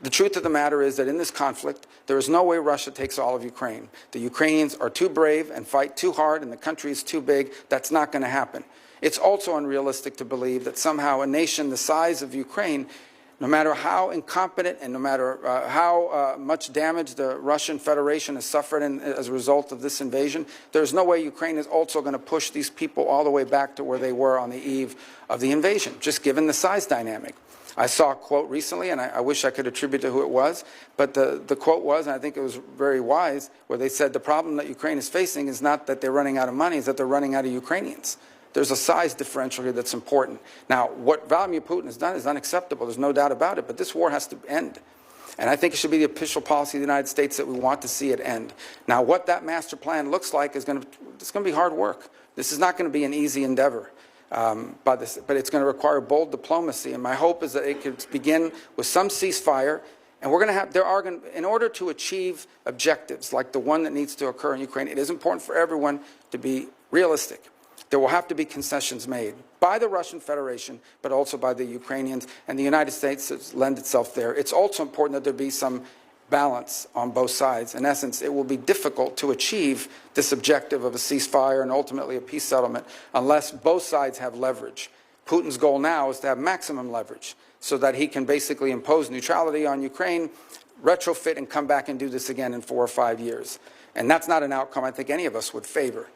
The truth of the matter is that in this conflict, there is no way Russia takes all of Ukraine. The Ukrainians are too brave and fight too hard, and the country is too big. That's not going to happen. It's also unrealistic to believe that somehow a nation the size of Ukraine, no matter how incompetent and no matter how much damage the Russian Federation has suffered as a result of this invasion, there's no way Ukraine is also going to push these people all the way back to where they were on the eve of the invasion, just given the size dynamic. I saw a quote recently, and I wish I could attribute to who it was, but the quote was, and I think it was very wise, where they said the problem that Ukraine is facing is not that they're running out of money, it's that they're running out of Ukrainians. There's a size differential here that's important. Now, what Vladimir Putin has done is unacceptable. There's no doubt about it, but this war has to end. And I think it should be the official policy of the United States that we want to see it end. Now, what that master plan looks like is going to be hard work. This is not going to be an easy endeavor. But it's going to require bold diplomacy, and my hope is that it could begin with some ceasefire, and in order to achieve objectives like the one that needs to occur in Ukraine, it is important for everyone to be realistic. There will have to be concessions made by the Russian Federation, but also by the Ukrainians, and the United States has lent itself there. It's also important that there be some balance on both sides. In essence, it will be difficult to achieve this objective of a ceasefire and ultimately a peace settlement unless both sides have leverage. Putin's goal now is to have maximum leverage so that he can basically impose neutrality on Ukraine, retrofit, and come back and do this again in 4 or 5 years. And that's not an outcome I think any of us would favor.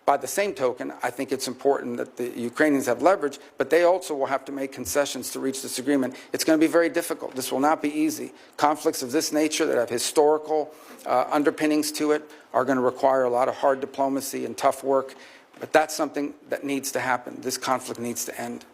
By the same token, I think it's important that the Ukrainians have leverage, but they also will have to make concessions to reach this agreement. It's going to be very difficult. This will not be easy. Conflicts of this nature that have historical underpinnings to it are going to require a lot of hard diplomacy and tough work, but that's something that needs to happen. This conflict needs to end.